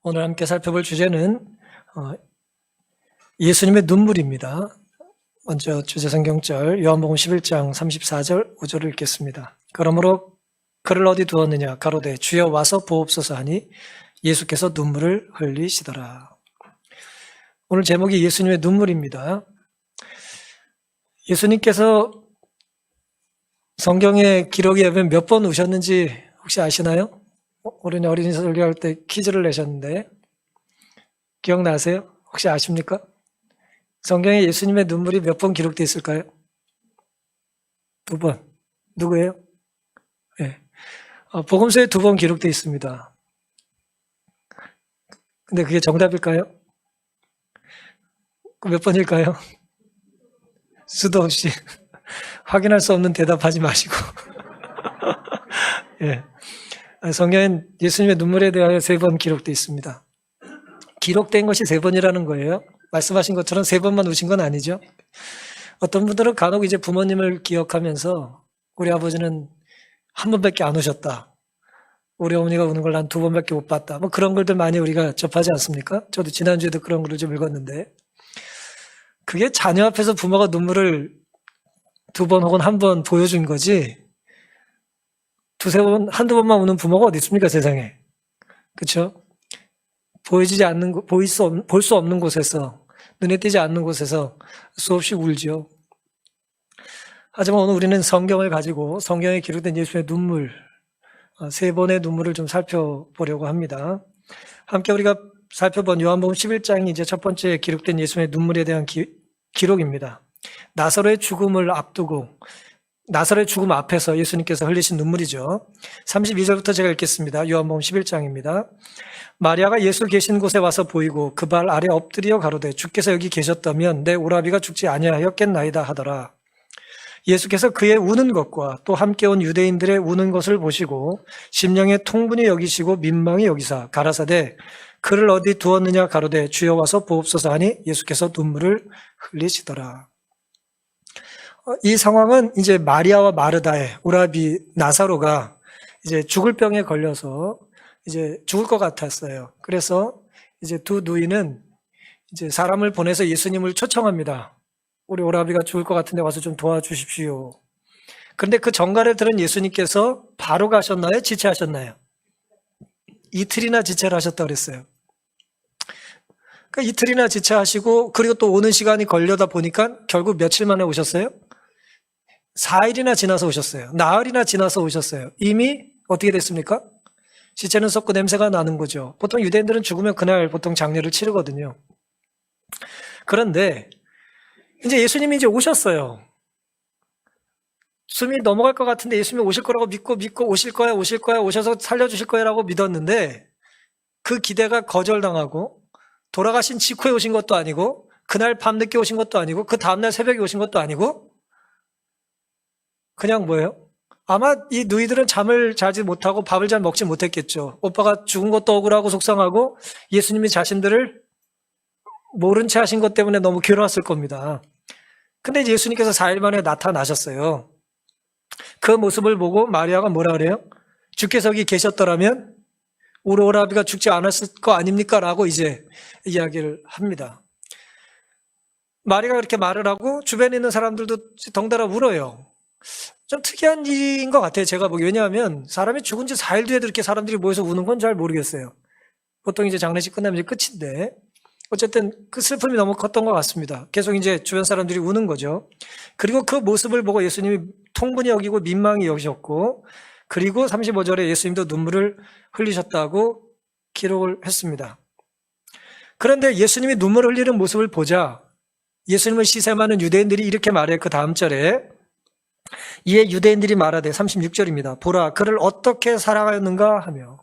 오늘 함께 살펴볼 주제는 예수님의 눈물입니다. 먼저 주제 성경절 요한복음 11장 34절 5절을 읽겠습니다. 그러므로 그를 어디 두었느냐 가로되 주여 와서 보옵소서 하니 예수께서 눈물을 흘리시더라. 오늘 제목이 예수님의 눈물입니다. 예수님께서 성경의 기록에 보면 몇 번 우셨는지 혹시 아시나요? 우리는 어린이 설교할 때 퀴즈를 내셨는데 기억나세요? 혹시 아십니까? 성경에 예수님의 눈물이 몇 번 기록되어 있을까요? 2번. 누구예요? 네. 복음서에 2번 기록되어 있습니다. 근데 그게 정답일까요? 몇 번일까요? 수도 없이 확인할 수 없는 대답하지 마시고 예. 성경엔 예수님의 눈물에 대하여 3번 기록되어 있습니다. 기록된 것이 3번이라는 거예요. 말씀하신 것처럼 3번만 우신 건 아니죠. 어떤 분들은 간혹 이제 부모님을 기억하면서 우리 아버지는 한 번밖에 안 우셨다. 우리 어머니가 우는 걸 난 2번밖에 못 봤다. 뭐 그런 글들 많이 우리가 접하지 않습니까? 저도 지난주에도 그런 글을 좀 읽었는데 그게 자녀 앞에서 부모가 눈물을 2번 혹은 1번 보여준 거지 두세 번, 한두 번만 우는 부모가 어디 있습니까, 세상에. 그렇죠? 보이지 않는, 볼 수 없는 곳에서, 눈에 띄지 않는 곳에서 수없이 울죠. 하지만 오늘 우리는 성경을 가지고 성경에 기록된 예수의 눈물, 3번의 눈물을 좀 살펴보려고 합니다. 함께 우리가 살펴본 요한복음 11장이 이제 첫 번째 기록된 예수의 눈물에 대한 기록입니다. 나사로의 죽음을 앞두고 나사로의 죽음 앞에서 예수님께서 흘리신 눈물이죠. 32절부터 제가 읽겠습니다. 요한복음 11장입니다. 마리아가 예수 계신 곳에 와서 보이고 그 발 아래 엎드려 가로되 주께서 여기 계셨다면 내 오라비가 죽지 아니하였겠나이다 하더라. 예수께서 그의 우는 것과 또 함께 온 유대인들의 우는 것을 보시고 심령에 통분히 여기시고 민망히 여기사 가라사대 그를 어디 두었느냐 가로되 주여 와서 보옵소서 하니 예수께서 눈물을 흘리시더라. 이 상황은 이제 마리아와 마르다의 오라비 나사로가 이제 죽을 병에 걸려서 이제 죽을 것 같았어요. 그래서 이제 두 누이는 이제 사람을 보내서 예수님을 초청합니다. 우리 오라비가 죽을 것 같은데 와서 좀 도와주십시오. 그런데 그 전가를 들은 예수님께서 바로 가셨나요? 지체하셨나요? 이틀이나 지체를 하셨다고 그랬어요. 그러니까 이틀이나 지체하시고 그리고 또 오는 시간이 걸려다 보니까 결국 며칠 만에 오셨어요? 4일이나 지나서 오셨어요. 나흘이나 지나서 오셨어요. 이미 어떻게 됐습니까? 시체는 썩고 냄새가 나는 거죠. 보통 유대인들은 죽으면 그날 보통 장례를 치르거든요. 그런데 이제 예수님이 이제 오셨어요. 숨이 넘어갈 것 같은데 예수님이 오실 거라고 믿고 오실 거야 오셔서 살려주실 거야라고 믿었는데 그 기대가 거절당하고 돌아가신 직후에 오신 것도 아니고 그날 밤늦게 오신 것도 아니고 그 다음날 새벽에 오신 것도 아니고 그냥 뭐예요? 아마 이 누이들은 잠을 자지 못하고 밥을 잘 먹지 못했겠죠. 오빠가 죽은 것도 억울하고 속상하고 예수님이 자신들을 모른 채 하신 것 때문에 너무 괴로웠을 겁니다. 근데 예수님께서 4일 만에 나타나셨어요. 그 모습을 보고 마리아가 뭐라 그래요? 주께서 여기 계셨더라면 우리 오라비가 죽지 않았을 거 아닙니까? 라고 이제 이야기를 합니다. 마리아가 그렇게 말을 하고 주변에 있는 사람들도 덩달아 울어요. 좀 특이한 일인 것 같아요. 제가 보기. 왜냐하면 사람이 죽은 지 4일 뒤에도 이렇게 사람들이 모여서 우는 건 잘 모르겠어요. 보통 이제 장례식 끝나면 이제 끝인데 어쨌든 그 슬픔이 너무 컸던 것 같습니다. 계속 이제 주변 사람들이 우는 거죠. 그리고 그 모습을 보고 예수님이 통분히 여기고 민망히 여기셨고 그리고 35절에 예수님도 눈물을 흘리셨다고 기록을 했습니다. 그런데 예수님이 눈물을 흘리는 모습을 보자 예수님을 시샘하는 유대인들이 이렇게 말해요. 그 다음 절에 이에 유대인들이 말하되 36절입니다. 보라 그를 어떻게 사랑하였는가 하며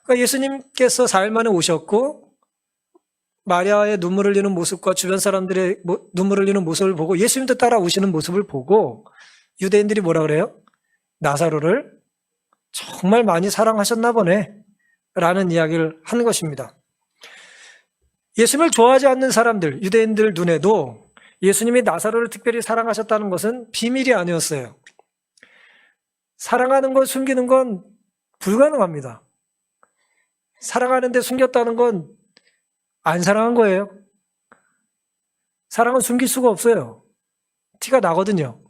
그러니까 예수님께서 4일 만에 오셨고 마리아의 눈물 흘리는 모습과 주변 사람들의 눈물 흘리는 모습을 보고 예수님도 따라오시는 모습을 보고 유대인들이 뭐라 그래요? 나사로를 정말 많이 사랑하셨나 보네 라는 이야기를 한 것입니다. 예수님을 좋아하지 않는 사람들, 유대인들 눈에도 예수님이 나사로를 특별히 사랑하셨다는 것은 비밀이 아니었어요. 사랑하는 걸 숨기는 건 불가능합니다. 사랑하는데 숨겼다는 건 안 사랑한 거예요. 사랑은 숨길 수가 없어요. 티가 나거든요.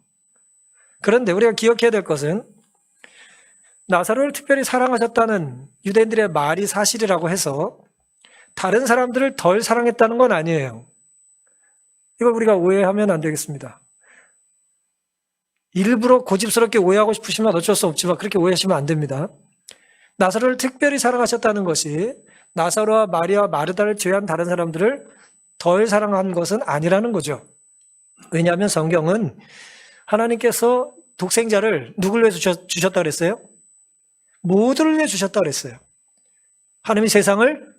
그런데 우리가 기억해야 될 것은 나사로를 특별히 사랑하셨다는 유대인들의 말이 사실이라고 해서 다른 사람들을 덜 사랑했다는 건 아니에요. 이걸 우리가 오해하면 안 되겠습니다. 일부러 고집스럽게 오해하고 싶으시면 어쩔 수 없지만 그렇게 오해하시면 안 됩니다. 나사로를 특별히 사랑하셨다는 것이 나사로와 마리아와 마르다를 제외한 다른 사람들을 덜 사랑한 것은 아니라는 거죠. 왜냐하면 성경은 하나님께서 독생자를 누굴 위해 주셨다 그랬어요? 모두를 위해 주셨다 그랬어요. 하나님이 세상을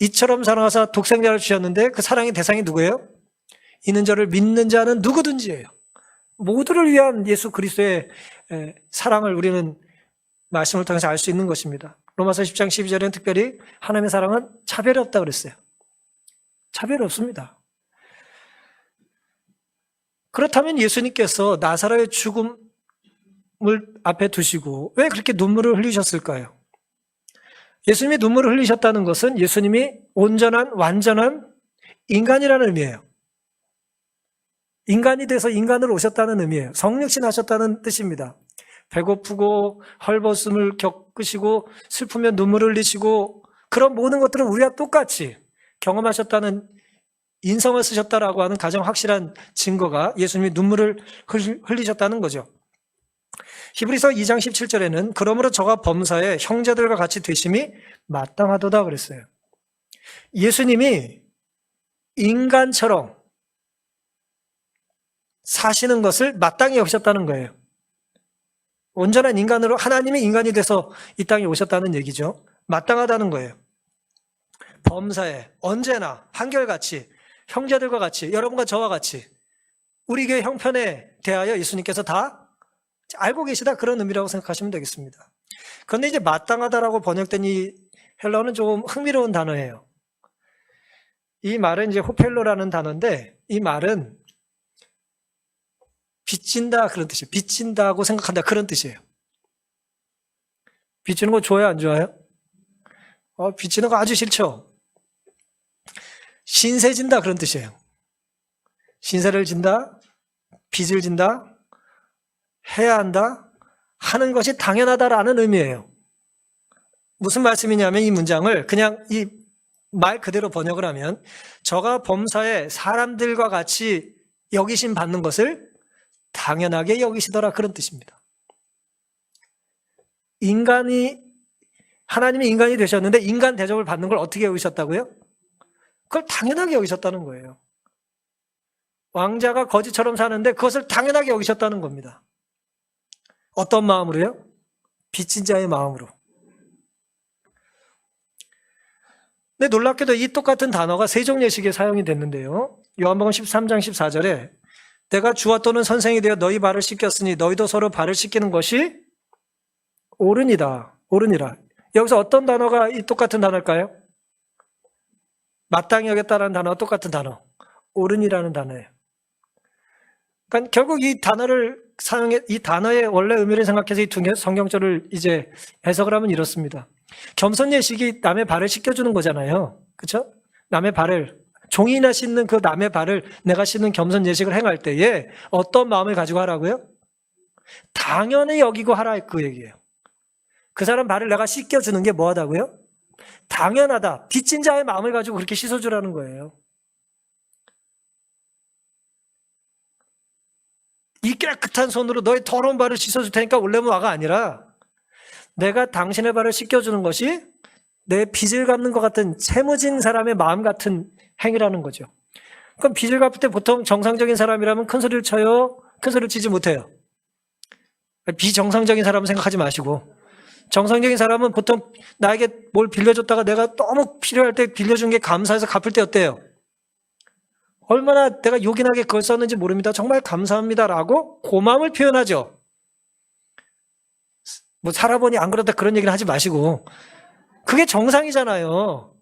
이처럼 사랑하사 독생자를 주셨는데 그 사랑의 대상이 누구예요? 이는 저를 믿는 자는 누구든지예요. 모두를 위한 예수 그리스도의 사랑을 우리는 말씀을 통해서 알 수 있는 것입니다. 로마서 10장 12절에는 특별히 하나님의 사랑은 차별이 없다 그랬어요. 차별이 없습니다. 그렇다면 예수님께서 나사로의 죽음을 앞에 두시고 왜 그렇게 눈물을 흘리셨을까요? 예수님이 눈물을 흘리셨다는 것은 예수님이 온전한 완전한 인간이라는 의미예요. 인간이 돼서 인간으로 오셨다는 의미예요. 성육신 하셨다는 뜻입니다. 배고프고 헐벗음을 겪으시고 슬프면 눈물을 흘리시고 그런 모든 것들은 우리와 똑같이 경험하셨다는 인성을 쓰셨다라고 하는 가장 확실한 증거가 예수님이 눈물을 흘리셨다는 거죠. 히브리서 2장 17절에는 그러므로 저가 범사에 형제들과 같이 되심이 마땅하도다 그랬어요. 예수님이 인간처럼 사시는 것을 마땅히 여기셨다는 거예요. 온전한 인간으로 하나님이 인간이 돼서 이 땅에 오셨다는 얘기죠. 마땅하다는 거예요. 범사에 언제나 한결같이 형제들과 같이 여러분과 저와 같이 우리 교회 형편에 대하여 예수님께서 다 알고 계시다 그런 의미라고 생각하시면 되겠습니다. 그런데 이제 마땅하다라고 번역된 이 헬라어는 조금 흥미로운 단어예요. 이 말은 이제 호펠로라는 단어인데 이 말은 빚진다 그런 뜻이에요. 빚진다고 생각한다 그런 뜻이에요. 빚지는 거 좋아요 안 좋아요? 빚지는 거 아주 싫죠. 신세진다 그런 뜻이에요. 신세를 진다, 빚을 진다, 해야 한다, 하는 것이 당연하다라는 의미예요. 무슨 말씀이냐면 이 문장을 그냥 이 말 그대로 번역을 하면 저가 범사에 사람들과 같이 여기심 받는 것을 당연하게 여기시더라 그런 뜻입니다. 하나님이 인간이 되셨는데 인간 대접을 받는 걸 어떻게 여기셨다고요? 그걸 당연하게 여기셨다는 거예요. 왕자가 거지처럼 사는데 그것을 당연하게 여기셨다는 겁니다. 어떤 마음으로요? 빚진 자의 마음으로. 근데 놀랍게도 이 똑같은 단어가 세종예식에 사용이 됐는데요. 요한복음 13장 14절에 내가 주와 또는 선생이 되어 너희 발을 씻겼으니 너희도 서로 발을 씻기는 것이 옳으니라. 여기서 어떤 단어가 이 똑같은 단어일까요? 마땅히 여겼다라는 단어와 똑같은 단어. 옳으니라는 단어예요. 그러니까 결국 이 단어를 이 단어의 원래 의미를 생각해서 이 두 성경절을 이제 해석을 하면 이렇습니다. 겸손예식이 남의 발을 씻겨주는 거잖아요. 그렇죠? 남의 발을 종이나 씻는 그 남의 발을 내가 씻는 겸손예식을 행할 때에 어떤 마음을 가지고 하라고요? 당연히 여기고 하라 그 얘기예요. 그 사람 발을 내가 씻겨주는 게 뭐하다고요? 당연하다. 빚진 자의 마음을 가지고 그렇게 씻어주라는 거예요. 이 깨끗한 손으로 너의 더러운 발을 씻어줄 테니까 올레면 와가 아니라 내가 당신의 발을 씻겨주는 것이 내 빚을 갚는 것 같은 채무진 사람의 마음 같은 행위라는 거죠. 그럼 빚을 갚을 때 보통 정상적인 사람이라면 큰 소리를 쳐요? 큰 소리를 치지 못해요? 비정상적인 사람은 생각하지 마시고 정상적인 사람은 보통 나에게 뭘 빌려줬다가 내가 너무 필요할 때 빌려준 게 감사해서 갚을 때 어때요? 얼마나 내가 요긴하게 그걸 썼는지 모릅니다. 정말 감사합니다라고 고마움을 표현하죠. 뭐 살아보니 안 그렇다 그런 얘기를 하지 마시고 그게 정상이잖아요.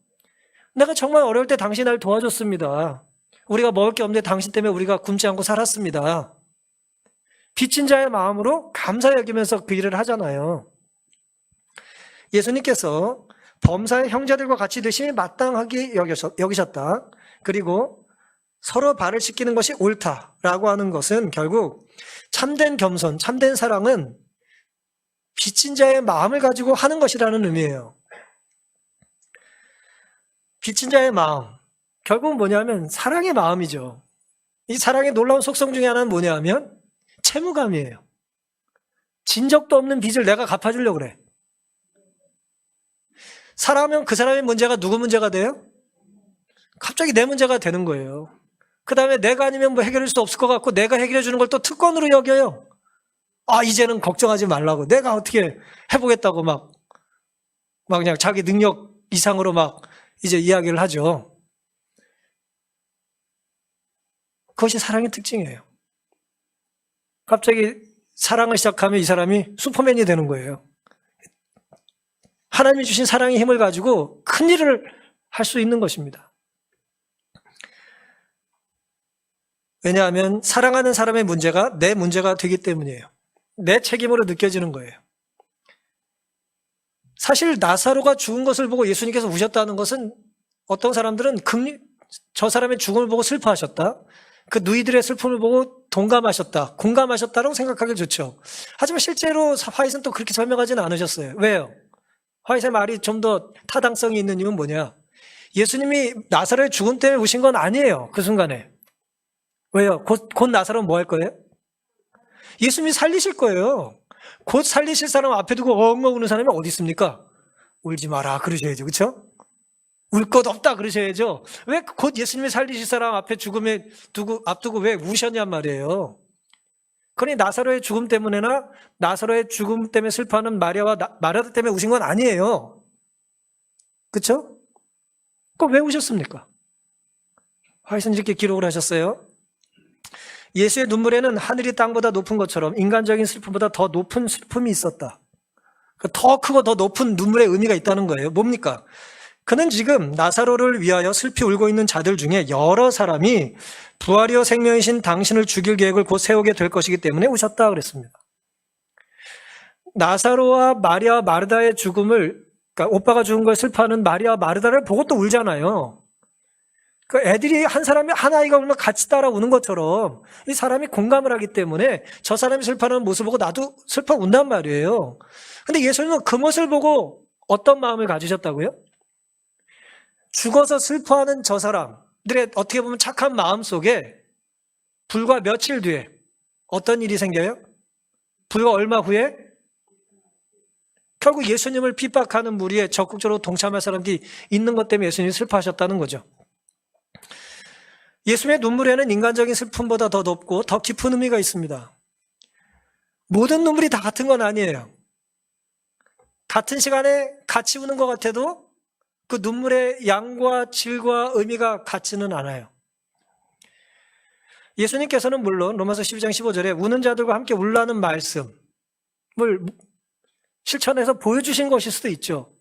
내가 정말 어려울 때 당신 날 도와줬습니다. 우리가 먹을 게 없는데 당신 때문에 우리가 굶지 않고 살았습니다. 빚진 자의 마음으로 감사 여기면서 그 일을 하잖아요. 예수님께서 범사의 형제들과 같이 드심이 마땅하게 여기셨다. 그리고 서로 발을 씻기는 것이 옳다라고 하는 것은 결국 참된 겸손, 참된 사랑은 빚진 자의 마음을 가지고 하는 것이라는 의미예요. 빚진 자의 마음, 결국은 뭐냐면 사랑의 마음이죠. 이 사랑의 놀라운 속성 중에 하나는 뭐냐면 채무감이에요. 진 적도 없는 빚을 내가 갚아주려고 그래. 사랑하면 그 사람의 문제가 누구 문제가 돼요? 갑자기 내 문제가 되는 거예요. 그 다음에 내가 아니면 뭐 해결할 수 없을 것 같고 내가 해결해 주는 걸 또 특권으로 여겨요. 아, 이제는 걱정하지 말라고. 내가 어떻게 해보겠다고 막 그냥 자기 능력 이상으로 막 이제 이야기를 하죠. 그것이 사랑의 특징이에요. 갑자기 사랑을 시작하면 이 사람이 슈퍼맨이 되는 거예요. 하나님이 주신 사랑의 힘을 가지고 큰 일을 할 수 있는 것입니다. 왜냐하면 사랑하는 사람의 문제가 내 문제가 되기 때문이에요. 내 책임으로 느껴지는 거예요. 사실 나사로가 죽은 것을 보고 예수님께서 우셨다는 것은 어떤 사람들은 저 사람의 죽음을 보고 슬퍼하셨다. 그 누이들의 슬픔을 보고 동감하셨다, 공감하셨다라고 생각하기 좋죠. 하지만 실제로 화이트는 또 그렇게 설명하지는 않으셨어요. 왜요? 화이트의 말이 좀 더 타당성이 있는 이유는 뭐냐? 예수님이 나사로의 죽음 때문에 우신 건 아니에요. 그 순간에. 왜요? 곧 나사로는 뭐 할 거예요? 예수님이 살리실 거예요. 곧 살리실 사람 앞에 두고 엉엉 우는 사람이 어디 있습니까? 울지 마라 그러셔야죠. 그렇죠? 울 것 없다 그러셔야죠. 왜 곧 예수님이 살리실 사람 앞에 죽음에 앞두고 왜 우셨냔 말이에요. 그러니 나사로의 죽음 때문에나 나사로의 죽음 때문에 슬퍼하는 마리아와 마르다 때문에 우신 건 아니에요. 그렇죠? 그럼 왜 우셨습니까? 화이트는 이렇게 기록을 하셨어요. 예수의 눈물에는 하늘이 땅보다 높은 것처럼 인간적인 슬픔보다 더 높은 슬픔이 있었다. 더 크고 더 높은 눈물의 의미가 있다는 거예요. 뭡니까? 그는 지금 나사로를 위하여 슬피 울고 있는 자들 중에 여러 사람이 부활이요 생명이신 당신을 죽일 계획을 곧 세우게 될 것이기 때문에 우셨다 그랬습니다. 나사로와 마리아와 마르다의 죽음을, 그러니까 오빠가 죽은 걸 슬퍼하는 마리아와 마르다를 보고 또 울잖아요. 그 애들이 한 아이가 울면 같이 따라 우는 것처럼 이 사람이 공감을 하기 때문에 저 사람이 슬퍼하는 모습을 보고 나도 슬퍼 운단 말이에요. 근데 예수님은 그 모습을 보고 어떤 마음을 가지셨다고요? 죽어서 슬퍼하는 저 사람들의 어떻게 보면 착한 마음 속에 불과 며칠 뒤에 어떤 일이 생겨요? 불과 얼마 후에 결국 예수님을 핍박하는 무리에 적극적으로 동참할 사람들이 있는 것 때문에 예수님이 슬퍼하셨다는 거죠. 예수님의 눈물에는 인간적인 슬픔보다 더 높고 더 깊은 의미가 있습니다. 모든 눈물이 다 같은 건 아니에요. 같은 시간에 같이 우는 것 같아도 그 눈물의 양과 질과 의미가 같지는 않아요. 예수님께서는 물론 로마서 12장 15절에 우는 자들과 함께 울라는 말씀을 실천해서 보여주신 것일 수도 있죠.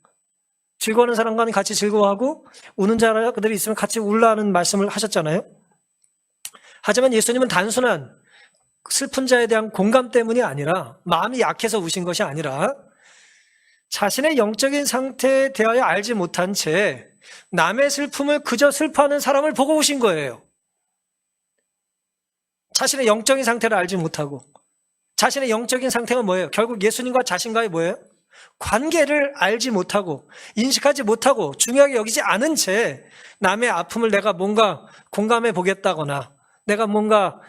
즐거워하는 사람과 같이 즐거워하고 우는 자들이 있으면 같이 울라는 말씀을 하셨잖아요. 하지만 예수님은 단순한 슬픈 자에 대한 공감 때문이 아니라 마음이 약해서 우신 것이 아니라 자신의 영적인 상태에 대하여 알지 못한 채 남의 슬픔을 그저 슬퍼하는 사람을 보고 우신 거예요. 자신의 영적인 상태를 알지 못하고 자신의 영적인 상태가 뭐예요? 결국 예수님과 자신과의 뭐예요? 관계를 알지 못하고 인식하지 못하고 중요하게 여기지 않은 채 남의 아픔을 내가 뭔가 공감해 보겠다거나 내가 뭔가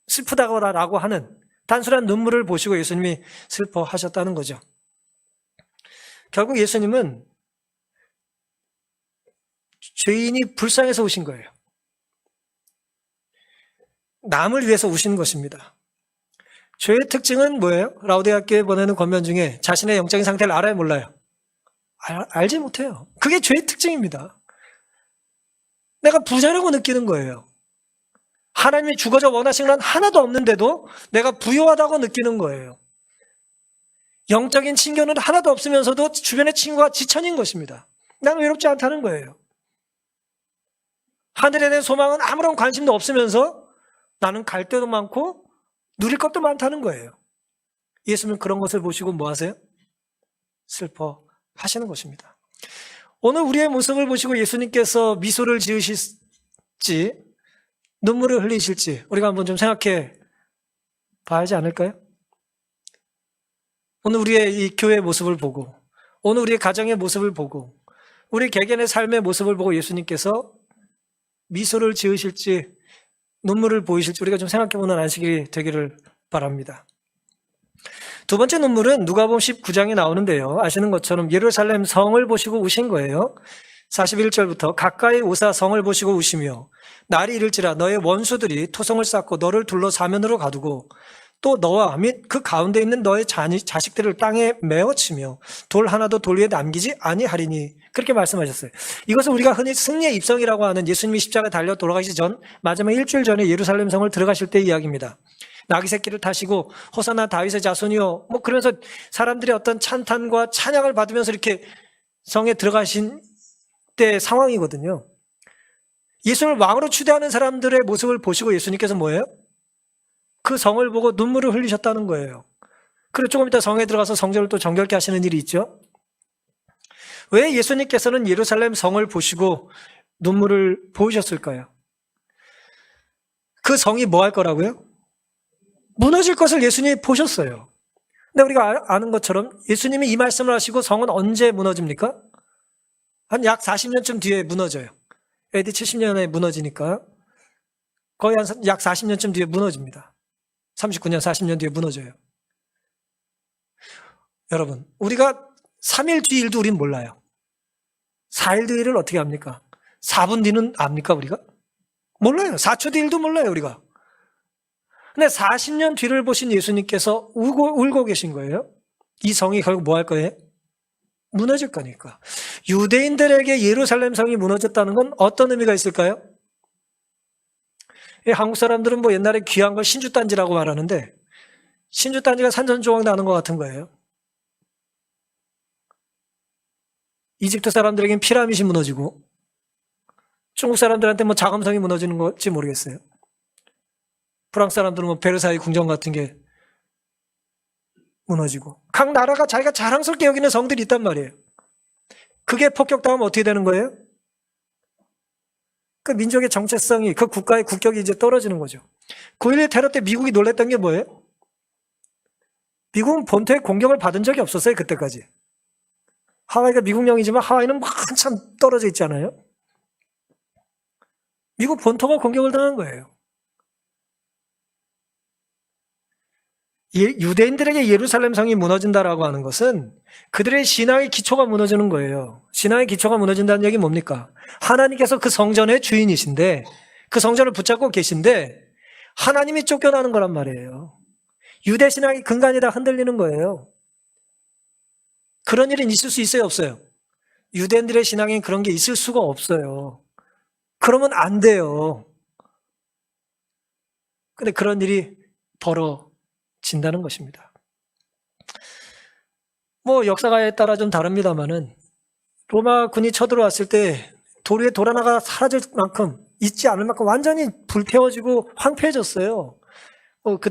슬프다거나라고 하는 단순한 눈물을 보시고 예수님이 슬퍼하셨다는 거죠. 결국 예수님은 죄인이 불쌍해서 우신 거예요. 남을 위해서 우신 것입니다. 죄의 특징은 뭐예요? 라오디게아 교회 보내는 권면 중에 자신의 영적인 상태를 알아요, 몰라요? 알지 못해요. 그게 죄의 특징입니다. 내가 부자라고 느끼는 거예요. 하나님이 주거자 원하시는 건 하나도 없는데도 내가 부유하다고 느끼는 거예요. 영적인 친교는 하나도 없으면서도 주변의 친구가 지천인 것입니다. 나는 외롭지 않다는 거예요. 하늘에 대한 소망은 아무런 관심도 없으면서 나는 갈 데도 많고 누릴 것도 많다는 거예요. 예수님은 그런 것을 보시고 뭐 하세요? 슬퍼하시는 것입니다. 오늘 우리의 모습을 보시고 예수님께서 미소를 지으실지 눈물을 흘리실지 우리가 한번 좀 생각해 봐야지 않을까요? 오늘 우리의 이 교회의 모습을 보고, 오늘 우리의 가정의 모습을 보고, 우리 개개인의 삶의 모습을 보고 예수님께서 미소를 지으실지 눈물을 보이실지 우리가 좀 생각해보는 안식일이 되기를 바랍니다. 두 번째 눈물은 누가복음 19장에 나오는데요. 아시는 것처럼 예루살렘 성을 보시고 우신 거예요. 41절부터 가까이 오사 성을 보시고 우시며 날이 이를지라 너의 원수들이 토성을 쌓고 너를 둘러 사면으로 가두고 또 너와 및 그 가운데 있는 너의 자식들을 땅에 메어치며 돌 하나도 돌 위에 남기지 아니하리니 그렇게 말씀하셨어요. 이것은 우리가 흔히 승리의 입성이라고 하는 예수님이 십자가에 달려 돌아가시기 전 마지막 일주일 전에 예루살렘 성을 들어가실 때 이야기입니다. 나귀 새끼를 타시고 호산나 다윗의 자손이요 뭐 그러면서 사람들이 어떤 찬탄과 찬양을 받으면서 이렇게 성에 들어가신 때 상황이거든요. 예수를 왕으로 추대하는 사람들의 모습을 보시고 예수님께서 뭐예요? 그 성을 보고 눈물을 흘리셨다는 거예요. 그리고 조금 이따 성에 들어가서 성전을 또 정결케 하시는 일이 있죠. 왜 예수님께서는 예루살렘 성을 보시고 눈물을 보이셨을까요? 그 성이 뭐 할 거라고요? 무너질 것을 예수님이 보셨어요. 근데 우리가 아는 것처럼 예수님이 이 말씀을 하시고 성은 언제 무너집니까? 한 약 40년쯤 뒤에 무너져요. AD 70년에 무너지니까 거의 한 약 40년쯤 뒤에 무너집니다. 39년, 40년 뒤에 무너져요. 여러분, 우리가 3일 뒤 일도 우린 몰라요. 4일 뒤 일을 어떻게 합니까? 4분 뒤는 압니까, 우리가? 몰라요. 4초 뒤 일도 몰라요, 우리가. 근데 40년 뒤를 보신 예수님께서 울고 계신 거예요. 이 성이 결국 뭐 할 거예요? 무너질 거니까. 유대인들에게 예루살렘 성이 무너졌다는 건 어떤 의미가 있을까요? 한국 사람들은 뭐 옛날에 귀한 걸 신주단지라고 말하는데 신주단지가 산전조각 나는 것 같은 거예요. 이집트 사람들에겐 피라밋이 무너지고 중국 사람들한테 뭐 자금성이 무너지는 건지 모르겠어요. 프랑스 사람들은 뭐 베르사유 궁전 같은 게 무너지고 각 나라가 자기가 자랑스럽게 여기는 성들이 있단 말이에요. 그게 폭격당하면 어떻게 되는 거예요? 그 민족의 정체성이, 그 국가의 국격이 이제 떨어지는 거죠. 9.11 테러 때 미국이 놀랬던 게 뭐예요? 미국은 본토에 공격을 받은 적이 없었어요, 그때까지. 하와이가 미국령이지만 하와이는 한참 떨어져 있잖아요. 미국 본토가 공격을 당한 거예요. 유대인들에게 예루살렘 성이 무너진다라고 하는 것은 그들의 신앙의 기초가 무너지는 거예요. 신앙의 기초가 무너진다는 얘기는 뭡니까? 하나님께서 그 성전의 주인이신데 그 성전을 붙잡고 계신데 하나님이 쫓겨나는 거란 말이에요. 유대 신앙의 근간이 다 흔들리는 거예요. 그런 일은 있을 수 있어요, 없어요? 유대인들의 신앙엔 그런 게 있을 수가 없어요. 그러면 안 돼요. 근데 그런 일이 벌어진다는 것입니다. 뭐 역사가에 따라 좀 다릅니다만은 로마 군이 쳐들어왔을 때 돌 위에 돌 하나가 사라질 만큼 있지 않을 만큼 완전히 불태워지고 황폐해졌어요. 그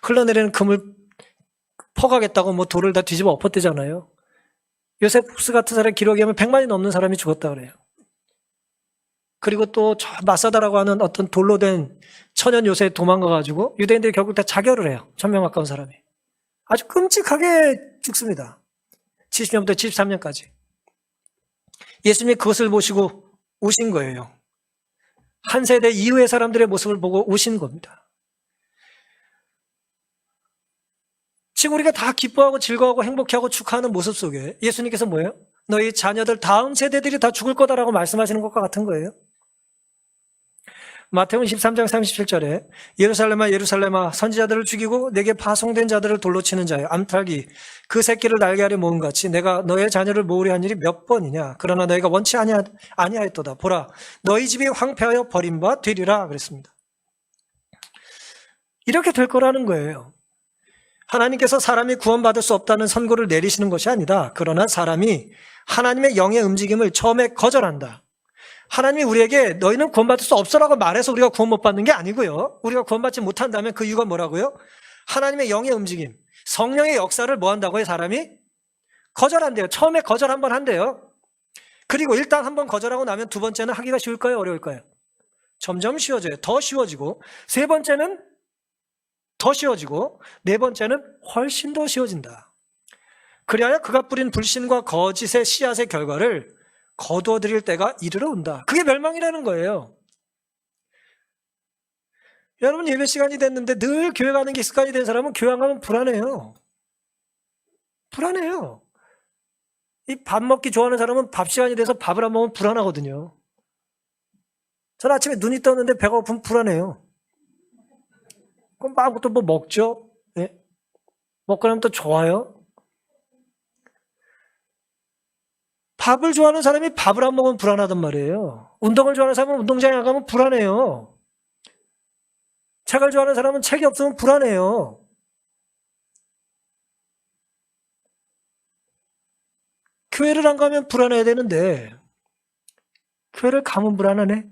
흘러내리는 금을 퍼가겠다고 뭐 돌을 다 뒤집어 엎었대잖아요. 요세푸스 같은 사람의 기록에 하면 100만이 넘는 사람이 죽었다 그래요. 그리고 또 저 마사다라고 하는 어떤 돌로 된 천연 요새에 도망가가지고 유대인들이 결국 다 자결을 해요. 1000명 가까운 사람이. 아주 끔찍하게 죽습니다. 70년부터 73년까지. 예수님이 그것을 보시고 우신 거예요. 한 세대 이후의 사람들의 모습을 보고 우신 겁니다. 지금 우리가 다 기뻐하고 즐거워하고 행복해하고 축하하는 모습 속에 예수님께서 뭐예요? 너희 자녀들 다음 세대들이 다 죽을 거다라고 말씀하시는 것과 같은 거예요. 마태복음 13장 37절에 예루살렘아 예루살렘아 선지자들을 죽이고 내게 파송된 자들을 돌로 치는 자여 암탉이 그 새끼를 날개 아래 모은 같이 내가 너의 자녀를 모으려 한 일이 몇 번이냐. 그러나 너희가 원치 아니하였도다. 보라 너희 집이 황폐하여 버린 바 되리라 그랬습니다. 이렇게 될 거라는 거예요. 하나님께서 사람이 구원받을 수 없다는 선고를 내리시는 것이 아니다. 그러나 사람이 하나님의 영의 움직임을 처음에 거절한다. 하나님이 우리에게 너희는 구원받을 수 없어라고 말해서 우리가 구원 못 받는 게 아니고요. 우리가 구원받지 못한다면 그 이유가 뭐라고요? 하나님의 영의 움직임, 성령의 역사를 뭐 한다고요? 사람이 거절한대요. 처음에 거절 한번 한대요. 그리고 일단 한번 거절하고 나면 두 번째는 하기가 쉬울까요? 어려울까요? 점점 쉬워져요. 더 쉬워지고, 세 번째는 더 쉬워지고, 네 번째는 훨씬 더 쉬워진다. 그리하여 그가 뿌린 불신과 거짓의 씨앗의 결과를 거두어 드릴 때가 이르러 온다. 그게 멸망이라는 거예요. 여러분, 예배 시간이 됐는데 늘 교회 가는 게 습관이 된 사람은 교회 안 가면 불안해요. 불안해요. 이 밥 먹기 좋아하는 사람은 밥 시간이 돼서 밥을 안 먹으면 불안하거든요. 저는 아침에 눈이 떴는데 배가 고프면 불안해요. 그럼 마음부터 뭐 먹죠? 네? 먹고 나면 또 좋아요. 밥을 좋아하는 사람이 밥을 안 먹으면 불안하단 말이에요. 운동을 좋아하는 사람은 운동장에 안 가면 불안해요. 책을 좋아하는 사람은 책이 없으면 불안해요. 교회를 안 가면 불안해야 되는데 교회를 가면 불안하네?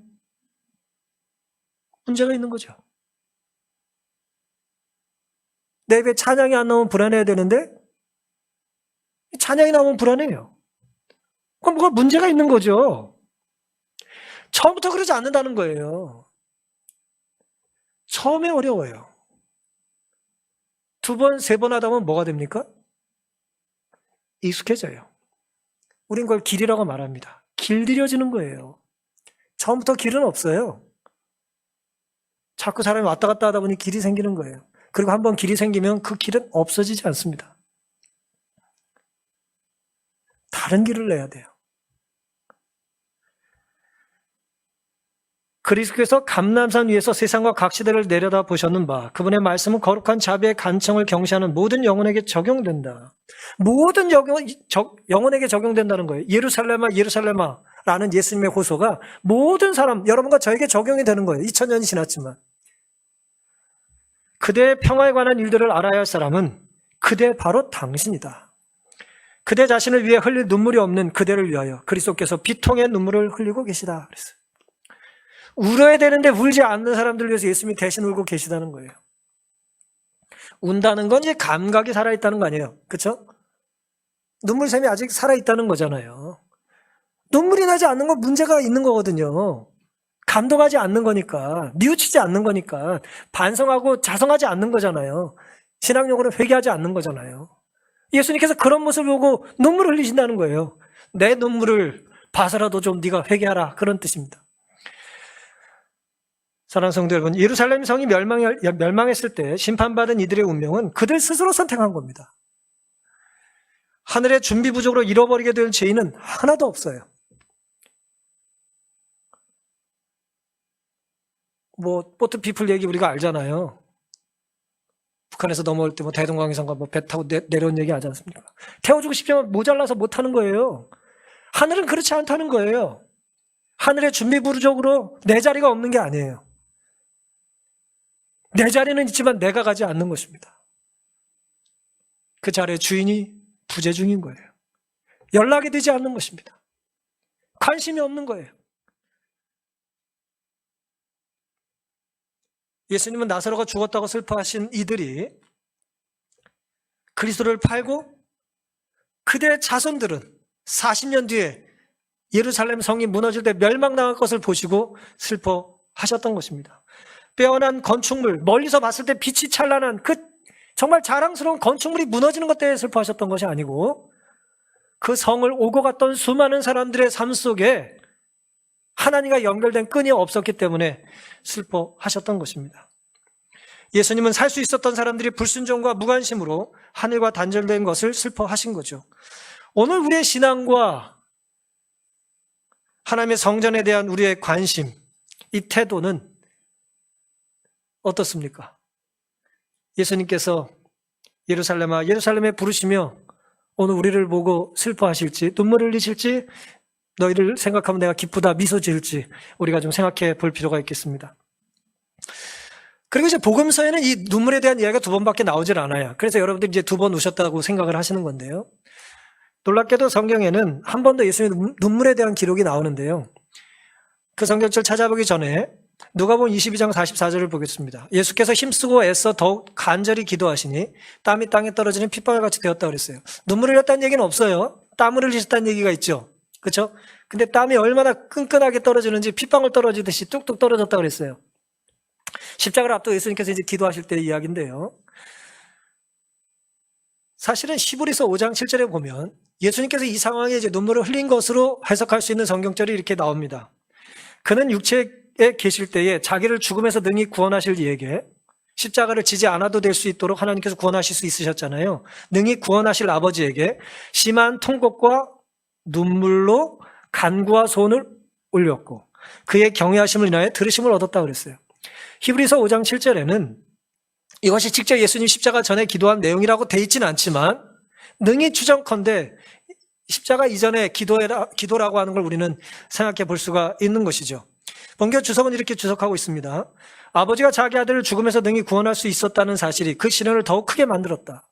문제가 있는 거죠. 내 입에 찬양이 안 나오면 불안해야 되는데 찬양이 나오면 불안해요. 그럼 뭐가 문제가 있는 거죠. 처음부터 그러지 않는다는 거예요. 처음에 어려워요. 두 번, 세 번 하다 보면 뭐가 됩니까? 익숙해져요. 우린 그걸 길이라고 말합니다. 길들여지는 거예요. 처음부터 길은 없어요. 자꾸 사람이 왔다 갔다 하다 보니 길이 생기는 거예요. 그리고 한번 길이 생기면 그 길은 없어지지 않습니다. 다른 길을 내야 돼요. 그리스도께서 감람산 위에서 세상과 각 시대를 내려다 보셨는 바 그분의 말씀은 거룩한 자비의 간청을 경시하는 모든 영혼에게 적용된다. 모든 영혼에게 적용된다는 거예요. 예루살렘아 예루살렘아 라는 예수님의 호소가 모든 사람, 여러분과 저에게 적용이 되는 거예요. 2000년이 지났지만. 그대의 평화에 관한 일들을 알아야 할 사람은 그대 바로 당신이다. 그대 자신을 위해 흘릴 눈물이 없는 그대를 위하여 그리스도께서 비통의 눈물을 흘리고 계시다. 그랬어요. 울어야 되는데 울지 않는 사람들 위해서 예수님이 대신 울고 계시다는 거예요. 운다는 건 이제 감각이 살아있다는 거 아니에요. 그렇죠? 눈물샘이 아직 살아있다는 거잖아요. 눈물이 나지 않는 건 문제가 있는 거거든요. 감동하지 않는 거니까, 뉘우치지 않는 거니까, 반성하고 자성하지 않는 거잖아요. 신앙적으로 회개하지 않는 거잖아요. 예수님께서 그런 모습을 보고 눈물을 흘리신다는 거예요. 내 눈물을 봐서라도 좀 네가 회개하라, 그런 뜻입니다. 사랑하는 성도 여러분, 예루살렘 성이 멸망했을 때 심판받은 이들의 운명은 그들 스스로 선택한 겁니다. 하늘의 준비 부족으로 잃어버리게 될 죄인은 하나도 없어요. 보트 피플 얘기 우리가 알잖아요. 북한에서 넘어올 때 대동강에선가 배 타고 내려온 얘기 알지 않습니까? 태워주고 싶지만 모자라서 못하는 거예요. 하늘은 그렇지 않다는 거예요. 하늘의 준비 부족으로 내 자리가 없는 게 아니에요. 내 자리는 있지만 내가 가지 않는 것입니다. 그 자리의 주인이 부재 중인 거예요. 연락이 되지 않는 것입니다. 관심이 없는 거예요. 예수님은 나사로가 죽었다고 슬퍼하신 이들이 그리스도를 팔고 그들의 자손들은 40년 뒤에 예루살렘 성이 무너질 때 멸망당할 것을 보시고 슬퍼하셨던 것입니다. 빼어난 건축물, 멀리서 봤을 때 빛이 찬란한 그 정말 자랑스러운 건축물이 무너지는 것 때문에 슬퍼하셨던 것이 아니고 그 성을 오고 갔던 수많은 사람들의 삶 속에 하나님과 연결된 끈이 없었기 때문에 슬퍼하셨던 것입니다. 예수님은 살 수 있었던 사람들이 불순종과 무관심으로 하늘과 단절된 것을 슬퍼하신 거죠. 오늘 우리의 신앙과 하나님의 성전에 대한 우리의 관심, 이 태도는 어떻습니까? 예수님께서 예루살렘아 예루살렘에 부르시며 오늘 우리를 보고 슬퍼하실지 눈물을 흘리실지 너희를 생각하면 내가 기쁘다 미소 지을지 우리가 좀 생각해 볼 필요가 있겠습니다. 그리고 이제 복음서에는 이 눈물에 대한 이야기가 두 번밖에 나오질 않아요. 그래서 여러분들이 이제 두 번 우셨다고 생각을 하시는 건데요. 놀랍게도 성경에는 한 번 더 예수님의 눈물에 대한 기록이 나오는데요. 그 성경절 찾아보기 전에 누가복음 22장 44절을 보겠습니다. 예수께서 힘쓰고 애써 더욱 간절히 기도하시니 땀이 땅에 떨어지는 핏방울같이 되었다 그랬어요. 눈물을 흘렸다는 얘기는 없어요. 땀을 흘리셨다는 얘기가 있죠. 그렇죠? 근데 땀이 얼마나 끈끈하게 떨어지는지 핏방울 떨어지듯이 뚝뚝 떨어졌다고 그랬어요. 십자가를 앞두고 예수님께서 이제 기도하실 때의 이야기인데요. 사실은 히브리서 5장 7절에 보면 예수님께서 이 상황에 이제 눈물을 흘린 것으로 해석할 수 있는 성경절이 이렇게 나옵니다. 그는 육체에 계실 때에 자기를 죽음에서 능히 구원하실 이에게 십자가를 지지 않아도 될 수 있도록 하나님께서 구원하실 수 있으셨잖아요. 능히 구원하실 아버지에게 심한 통곡과 눈물로 간구와 소원을 올렸고 그의 경외하심을 인하여 들으심을 얻었다고 그랬어요. 히브리서 5장 7절에는 이것이 직접 예수님 십자가 전에 기도한 내용이라고 돼 있지는 않지만 능히 추정컨대 십자가 이전에 기도라고 하는 걸 우리는 생각해 볼 수가 있는 것이죠. 본교 주석은 이렇게 주석하고 있습니다. 아버지가 자기 아들을 죽음에서 능히 구원할 수 있었다는 사실이 그 시련을 더욱 크게 만들었다.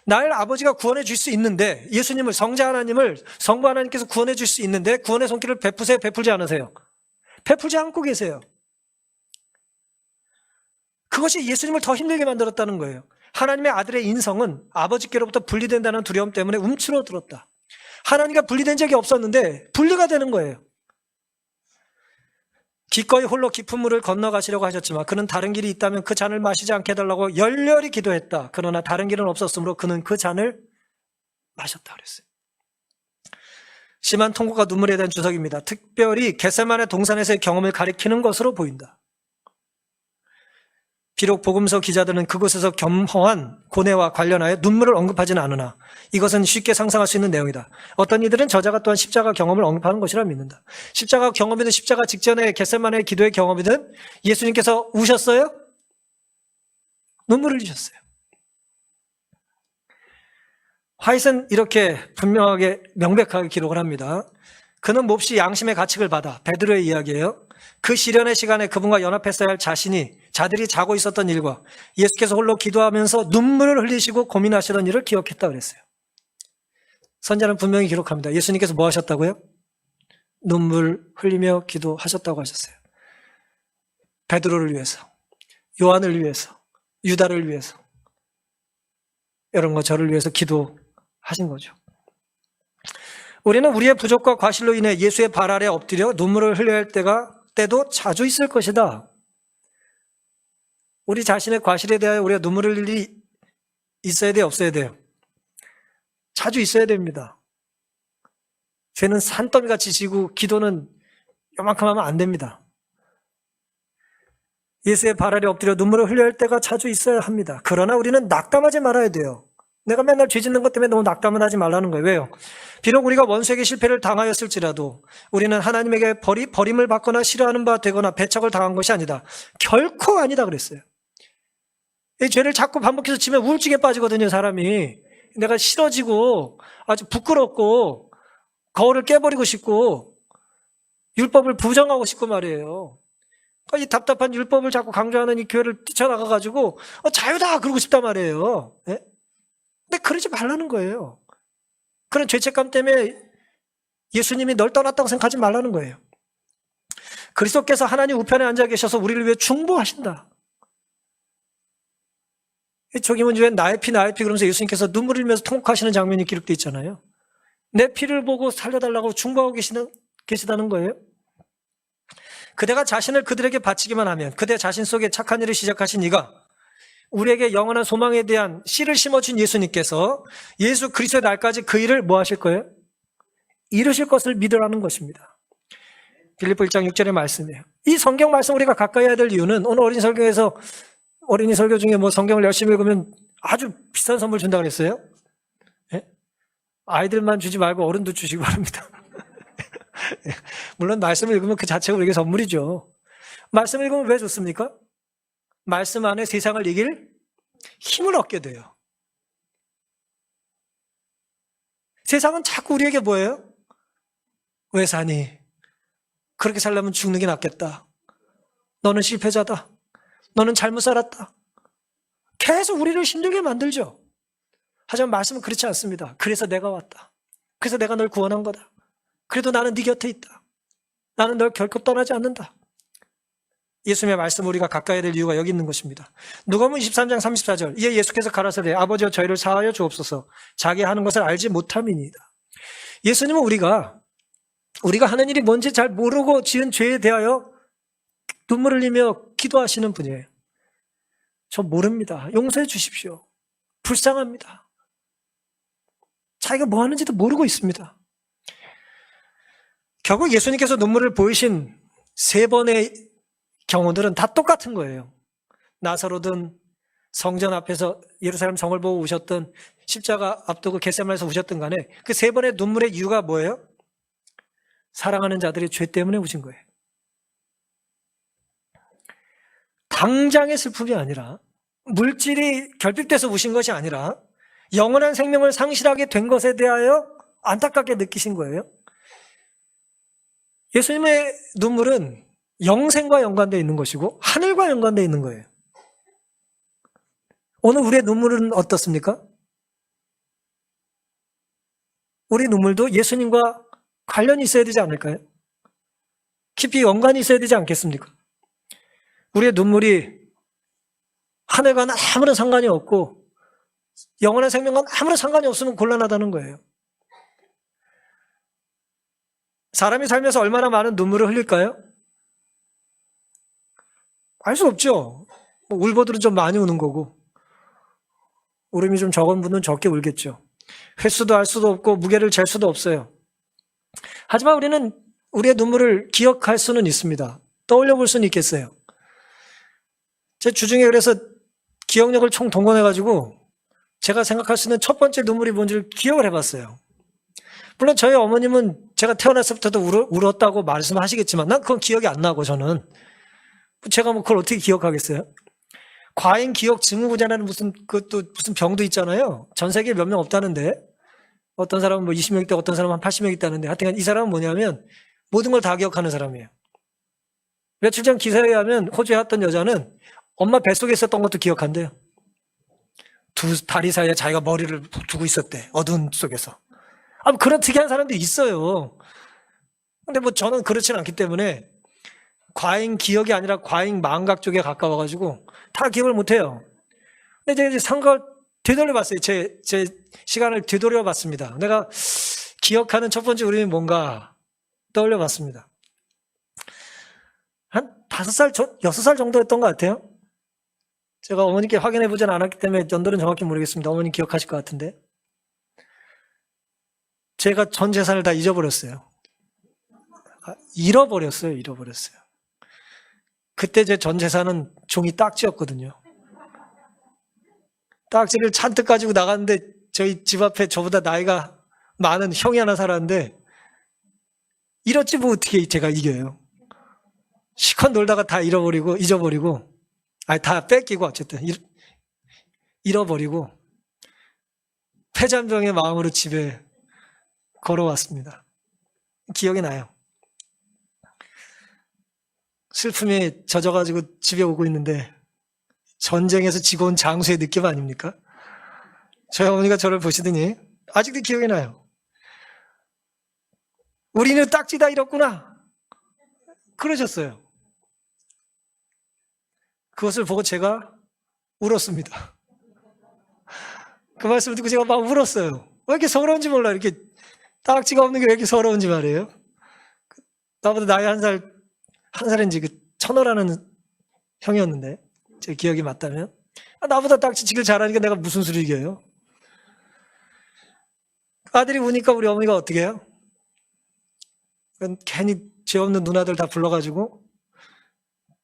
날 아버지가 구원해 줄 수 있는데 예수님을 성자 하나님을 성부 하나님께서 구원해 줄 수 있는데 구원의 손길을 베푸세요? 베풀지 않으세요? 베풀지 않고 계세요. 그것이 예수님을 더 힘들게 만들었다는 거예요. 하나님의 아들의 인성은 아버지께로부터 분리된다는 두려움 때문에 움츠러들었다. 하나님과 분리된 적이 없었는데 분리가 되는 거예요. 기꺼이 홀로 깊은 물을 건너가시려고 하셨지만 그는 다른 길이 있다면 그 잔을 마시지 않게 해달라고 열렬히 기도했다. 그러나 다른 길은 없었으므로 그는 그 잔을 마셨다 그랬어요. 심한 통곡과 눈물에 대한 주석입니다. 특별히 겟세마네 동산에서의 경험을 가리키는 것으로 보인다. 비록 복음서 기자들은 그곳에서 겸허한 고뇌와 관련하여 눈물을 언급하지는 않으나 이것은 쉽게 상상할 수 있는 내용이다. 어떤 이들은 저자가 또한 십자가 경험을 언급하는 것이라 믿는다. 십자가 경험이든 십자가 직전의 겟세마네 기도의 경험이든 예수님께서 우셨어요? 눈물을 흘리셨어요. 화이트는 이렇게 분명하게 명백하게 기록을 합니다. 그는 몹시 양심의 가책을 받아, 베드로의 이야기예요. 그 시련의 시간에 그분과 연합했어야 할 자들이 자고 있었던 일과 예수께서 홀로 기도하면서 눈물을 흘리시고 고민하시던 일을 기억했다 그랬어요. 선자는 분명히 기록합니다. 예수님께서 뭐 하셨다고요? 눈물 흘리며 기도하셨다고 하셨어요. 베드로를 위해서, 요한을 위해서, 유다를 위해서, 여러분과 저를 위해서 기도하신 거죠. 우리는 우리의 부족과 과실로 인해 예수의 발 아래 엎드려 눈물을 흘려야 할 때도 자주 있을 것이다. 우리 자신의 과실에 대하여 우리가 눈물을 흘릴 일이 있어야 돼요? 없어야 돼요? 자주 있어야 됩니다. 죄는 산더미같이 지고 기도는 요만큼 하면 안 됩니다. 예수의 발 아래 엎드려 눈물을 흘려야 할 때가 자주 있어야 합니다. 그러나 우리는 낙담하지 말아야 돼요. 내가 맨날 죄 짓는 것 때문에 너무 낙담을 하지 말라는 거예요. 왜요? 비록 우리가 원수에게 실패를 당하였을지라도 우리는 하나님에게 버림을 받거나 싫어하는 바 되거나 배척을 당한 것이 아니다. 결코 아니다 그랬어요. 이 죄를 자꾸 반복해서 지면 우울증에 빠지거든요, 사람이. 내가 싫어지고 아주 부끄럽고 거울을 깨버리고 싶고 율법을 부정하고 싶고 말이에요. 이 답답한 율법을 자꾸 강조하는 이 교회를 뛰쳐나가가지고 자유다 그러고 싶단 말이에요. 네? 근데 그러지 말라는 거예요. 그런 죄책감 때문에 예수님이 널 떠났다고 생각하지 말라는 거예요. 그리스도께서 하나님 우편에 앉아 계셔서 우리를 위해 중보하신다. 조기문주에 나의 피 그러면서 예수님께서 눈물 흘리면서 통곡하시는 장면이 기록되어 있잖아요. 내 피를 보고 살려달라고 중보하고 계시다는 거예요. 그대가 자신을 그들에게 바치기만 하면 그대 자신 속에 착한 일을 시작하신 이가 우리에게 영원한 소망에 대한 씨를 심어준 예수님께서 예수 그리스도의 날까지 그 일을 뭐 하실 거예요? 이루실 것을 믿으라는 것입니다. 빌립보 1장 6절의 말씀이에요. 이 성경 말씀 우리가 가까이 해야 될 이유는 오늘 어린이 설교 중에 뭐 성경을 열심히 읽으면 아주 비싼 선물 준다고 그랬어요. 예? 아이들만 주지 말고 어른도 주시기 바랍니다. 물론 말씀을 읽으면 그 자체가 우리에게 선물이죠. 말씀을 읽으면 왜 좋습니까? 말씀 안에 세상을 이길 힘을 얻게 돼요. 세상은 자꾸 우리에게 뭐예요? 왜 사니? 그렇게 살려면 죽는 게 낫겠다. 너는 실패자다. 너는 잘못 살았다. 계속 우리를 힘들게 만들죠. 하지만 말씀은 그렇지 않습니다. 그래서 내가 왔다. 그래서 내가 널 구원한 거다. 그래도 나는 네 곁에 있다. 나는 널 결코 떠나지 않는다. 예수님의 말씀 우리가 가까이 될 이유가 여기 있는 것입니다. 누가복음 23장 34절 이에 예수께서 가라사대 아버지여 저희를 사하여 주옵소서 자기 하는 것을 알지 못함이니이다. 예수님은 우리가 우리가 하는 일이 뭔지 잘 모르고 지은 죄에 대하여 눈물 흘리며 기도하시는 분이에요. 저 모릅니다. 용서해 주십시오. 불쌍합니다. 자기가 뭐 하는지도 모르고 있습니다. 결국 예수님께서 눈물을 보이신 3번의 경우들은 다 똑같은 거예요. 나사로든 성전 앞에서 예루살렘 성을 보고 우셨던, 십자가 앞두고 겟세마네에서 우셨던 간에 그 3번의 눈물의 이유가 뭐예요? 사랑하는 자들의 죄 때문에 우신 거예요. 당장의 슬픔이 아니라, 물질이 결핍돼서 우신 것이 아니라 영원한 생명을 상실하게 된 것에 대하여 안타깝게 느끼신 거예요. 예수님의 눈물은 영생과 연관되어 있는 것이고 하늘과 연관되어 있는 거예요. 오늘 우리의 눈물은 어떻습니까? 우리 눈물도 예수님과 관련이 있어야 되지 않을까요? 깊이 연관이 있어야 되지 않겠습니까? 우리의 눈물이 하늘과는 아무런 상관이 없고 영원한 생명과는 아무런 상관이 없으면 곤란하다는 거예요. 사람이 살면서 얼마나 많은 눈물을 흘릴까요? 알 수 없죠. 울보들은 좀 많이 우는 거고, 울음이 좀 적은 분은 적게 울겠죠. 횟수도 알 수도 없고 무게를 잴 수도 없어요. 하지만 우리는 우리의 눈물을 기억할 수는 있습니다. 떠올려 볼 수는 있겠어요. 제 주중에 그래서 기억력을 총동원해가지고 제가 생각할 수 있는 첫 번째 눈물이 뭔지를 기억을 해봤어요. 물론 저희 어머님은 제가 태어났을 때부터 울었다고 말씀하시겠지만 난 그건 기억이 안 나고, 저는 제가 그걸 어떻게 기억하겠어요? 과잉 기억 증후군이라는 무슨 병도 있잖아요. 전 세계에 몇 명 없다는데, 어떤 사람은 20명 있다, 어떤 사람은 한 80명 있다는데, 하여튼 이 사람은 뭐냐면 모든 걸 다 기억하는 사람이에요. 며칠 전 기사에 의하면 호주에 왔던 여자는 엄마 뱃속에 있었던 것도 기억한대요. 두 다리 사이에 자기가 머리를 두고 있었대, 어두운 속에서. 그런 특이한 사람들이 있어요. 근데 저는 그렇진 않기 때문에 과잉 기억이 아니라 과잉 망각 쪽에 가까워가지고 다 기억을 못해요. 근데 이제 생각을 되돌려봤어요. 제 시간을 되돌려봤습니다. 내가 기억하는 첫 번째 울음이 뭔가 떠올려봤습니다. 한 5살, 6살 정도였던 것 같아요. 제가 어머니께 확인해보진 않았기 때문에 연도는 정확히 모르겠습니다. 어머니 기억하실 것 같은데. 제가 전 재산을 다 잊어버렸어요. 잃어버렸어요. 그때 제 전 재산은 종이 딱지였거든요. 딱지를 잔뜩 가지고 나갔는데 저희 집 앞에 저보다 나이가 많은 형이 하나 살았는데, 이렇지 뭐 어떻게 제가 이겨요. 시컷 놀다가 다 잊어버리고, 다 뺏기고 어쨌든 잃어버리고 패잔병의 마음으로 집에 걸어왔습니다. 기억이 나요. 슬픔에 젖어가지고 집에 오고 있는데 전쟁에서 지고 온 장수의 느낌 아닙니까? 저희 어머니가 저를 보시더니 아직도 기억이 나요. 우리는 딱지 다 잃었구나 그러셨어요. 그것을 보고 제가 울었습니다. 그 말씀을 듣고 제가 막 울었어요. 왜 이렇게 서러운지 몰라. 이렇게 딱지가 없는 게 왜 이렇게 서러운지 말이에요. 나보다 나이 한 살인지 천호라는 형이었는데, 제 기억이 맞다면, 나보다 딱지치기를 잘하니까 내가 무슨 수를 이겨요? 아들이 우니까 우리 어머니가 어떻게 해요? 괜히 죄 없는 누나들 다 불러가지고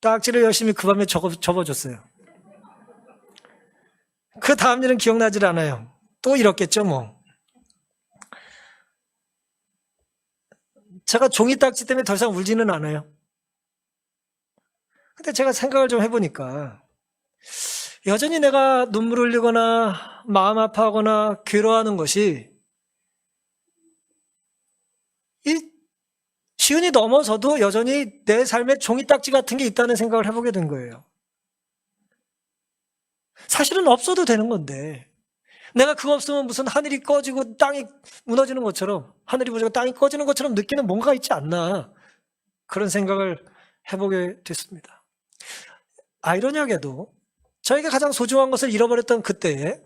딱지를 열심히 그 밤에 접어줬어요. 그 다음 일은 기억나질 않아요. 또 이렇겠죠 뭐. 제가 종이 딱지 때문에 더 이상 울지는 않아요. 근데 제가 생각을 좀 해보니까 여전히 내가 눈물 흘리거나 마음 아파하거나 괴로워하는 것이 이 시운이 넘어서도 여전히 내 삶에 종이 딱지 같은 게 있다는 생각을 해보게 된 거예요. 사실은 없어도 되는 건데, 내가 그거 없으면 무슨 하늘이 꺼지고 땅이 무너지는 것처럼, 하늘이 무너지고 땅이 꺼지는 것처럼 느끼는 뭔가 있지 않나, 그런 생각을 해보게 됐습니다. 아이러니하게도 저에게 가장 소중한 것을 잃어버렸던 그때에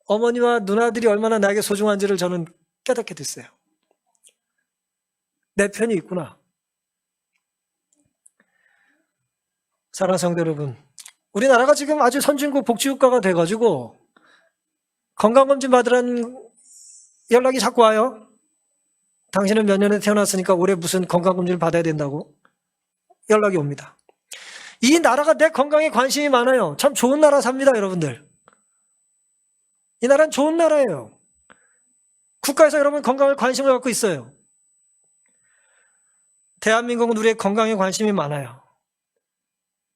어머니와 누나들이 얼마나 나에게 소중한지를 저는 깨닫게 됐어요. 내 편이 있구나. 사랑하는 성도 여러분, 우리나라가 지금 아주 선진국 복지국가가 돼가지고 건강검진 받으라는 연락이 자꾸 와요. 당신은 몇 년에 태어났으니까 올해 무슨 건강검진을 받아야 된다고 연락이 옵니다. 이 나라가 내 건강에 관심이 많아요. 참 좋은 나라 삽니다, 여러분들. 이 나라는 좋은 나라예요. 국가에서 여러분 건강에 관심을 갖고 있어요. 대한민국은 우리의 건강에 관심이 많아요.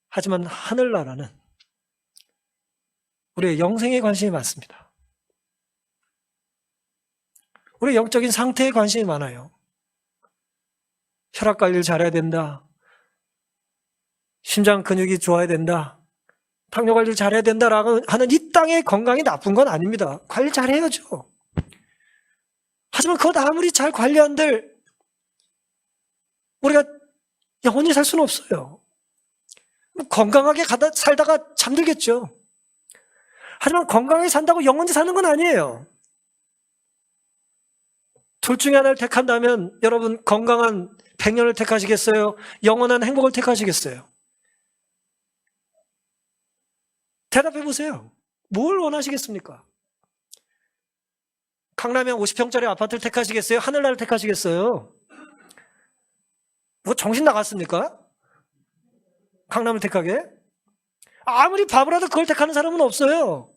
하지만 하늘나라는 우리의 영생에 관심이 많습니다. 우리의 영적인 상태에 관심이 많아요. 혈압 관리를 잘해야 된다. 심장 근육이 좋아야 된다. 당뇨 관리를 잘해야 된다라고 하는 이 땅의 건강이 나쁜 건 아닙니다. 관리 잘해야죠. 하지만 그것 아무리 잘 관리한들 우리가 영원히 살 수는 없어요. 건강하게 살다가 잠들겠죠. 하지만 건강하게 산다고 영원히 사는 건 아니에요. 둘 중에 하나를 택한다면 여러분 건강한 100년을 택하시겠어요? 영원한 행복을 택하시겠어요? 대답해 보세요. 뭘 원하시겠습니까? 강남에 50평짜리 아파트를 택하시겠어요? 하늘나라를 택하시겠어요? 뭐 정신 나갔습니까? 강남을 택하게? 아무리 바보라도 그걸 택하는 사람은 없어요.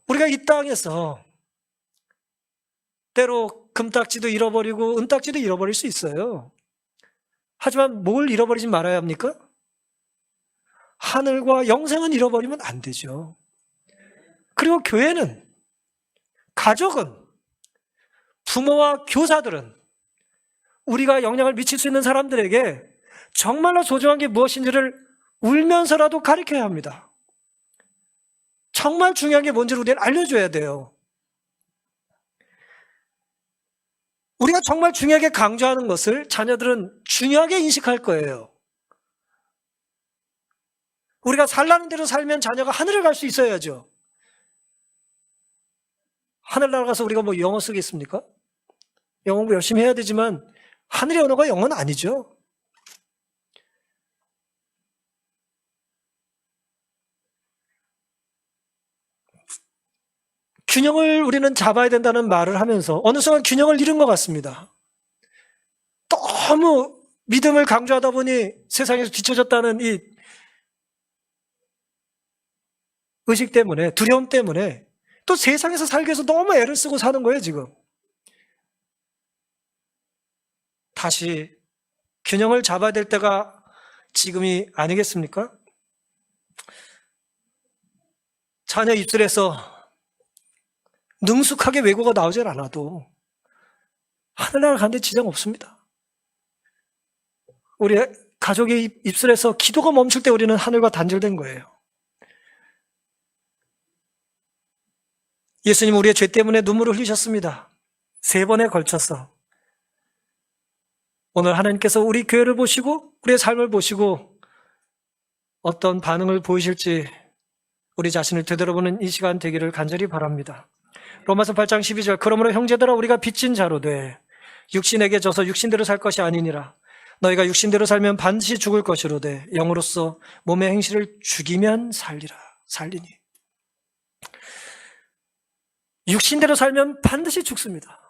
우리가 이 땅에서 때로 금딱지도 잃어버리고 은딱지도 잃어버릴 수 있어요. 하지만 뭘 잃어버리지 말아야 합니까? 하늘과 영생은 잃어버리면 안 되죠. 그리고 교회는, 가족은, 부모와 교사들은 우리가 영향을 미칠 수 있는 사람들에게 정말로 소중한 게 무엇인지를 울면서라도 가르쳐야 합니다. 정말 중요한 게 뭔지를 우리는 알려줘야 돼요. 우리가 정말 중요하게 강조하는 것을 자녀들은 중요하게 인식할 거예요. 우리가 살라는 대로 살면 자녀가 하늘을 갈 수 있어야죠. 하늘나라 가서 우리가 뭐 영어 쓰겠습니까? 영어 공부 열심히 해야 되지만 하늘의 언어가 영어는 아니죠. 균형을 우리는 잡아야 된다는 말을 하면서 어느 순간 균형을 잃은 것 같습니다. 너무 믿음을 강조하다 보니 세상에서 뒤처졌다는 이 의식 때문에, 두려움 때문에 또 세상에서 살기 위해서 너무 애를 쓰고 사는 거예요, 지금. 다시 균형을 잡아야 될 때가 지금이 아니겠습니까? 자녀 입술에서 능숙하게 외고가 나오질 않아도 하늘나라 가는데 지장 없습니다. 우리 가족의 입술에서 기도가 멈출 때 우리는 하늘과 단절된 거예요. 예수님 우리의 죄 때문에 눈물을 흘리셨습니다. 3번에 걸쳐서. 오늘 하나님께서 우리 교회를 보시고 우리의 삶을 보시고 어떤 반응을 보이실지 우리 자신을 되돌아보는 이 시간 되기를 간절히 바랍니다. 로마서 8장 12절 그러므로 형제들아 우리가 빚진 자로 돼 육신에게 져서 육신대로 살 것이 아니니라. 너희가 육신대로 살면 반드시 죽을 것이로되 영으로서 몸의 행실을 죽이면 살리니. 육신대로 살면 반드시 죽습니다.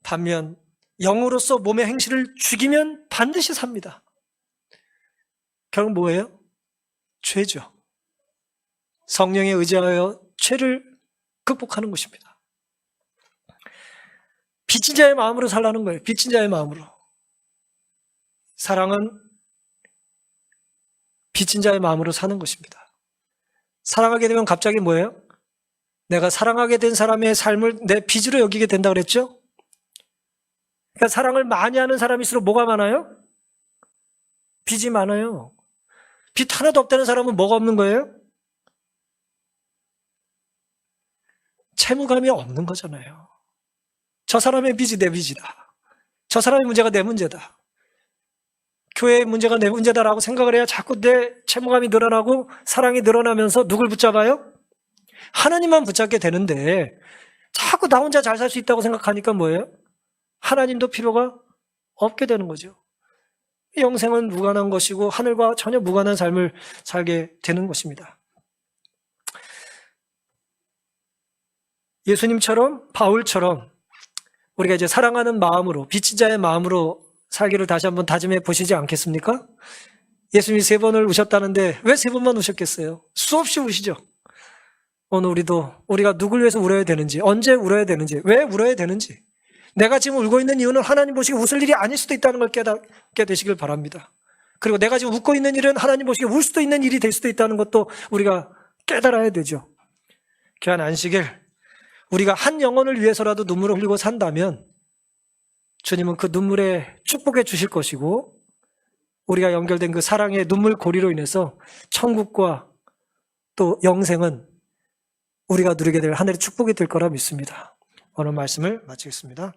반면 영으로서 몸의 행실을 죽이면 반드시 삽니다. 결국 뭐예요? 죄죠. 성령에 의지하여 죄를 극복하는 것입니다. 빚진 자의 마음으로 살라는 거예요. 빚진 자의 마음으로. 사랑은 빚진 자의 마음으로 사는 것입니다. 사랑하게 되면 갑자기 뭐예요? 내가 사랑하게 된 사람의 삶을 내 빚으로 여기게 된다고 그랬죠? 그러니까 사랑을 많이 하는 사람일수록 뭐가 많아요? 빚이 많아요. 빚 하나도 없다는 사람은 뭐가 없는 거예요? 채무감이 없는 거잖아요. 저 사람의 빚이 내 빚이다. 저 사람의 문제가 내 문제다. 교회의 문제가 내 문제다라고 생각을 해야 자꾸 내 채무감이 늘어나고 사랑이 늘어나면서 누굴 붙잡아요? 하나님만 붙잡게 되는데 자꾸 나 혼자 잘 살 수 있다고 생각하니까 뭐예요? 하나님도 필요가 없게 되는 거죠. 영생은 무관한 것이고 하늘과 전혀 무관한 삶을 살게 되는 것입니다. 예수님처럼, 바울처럼 우리가 이제 사랑하는 마음으로, 빚진 자의 마음으로 살기를 다시 한번 다짐해 보시지 않겠습니까? 예수님이 3번을 우셨다는데 왜 3번만 우셨겠어요? 수없이 우시죠. 오늘 우리가 누굴 위해서 울어야 되는지, 언제 울어야 되는지, 왜 울어야 되는지, 내가 지금 울고 있는 이유는 하나님 보시기에 웃을 일이 아닐 수도 있다는 걸 깨닫게 되시길 바랍니다. 그리고 내가 지금 웃고 있는 일은 하나님 보시기에 울 수도 있는 일이 될 수도 있다는 것도 우리가 깨달아야 되죠. 귀한 안식일, 우리가 한 영혼을 위해서라도 눈물을 흘리고 산다면 주님은 그 눈물에 축복해 주실 것이고, 우리가 연결된 그 사랑의 눈물 고리로 인해서 천국과 또 영생은 우리가 누리게 될 하늘의 축복이 될 거라 믿습니다. 오늘 말씀을 마치겠습니다.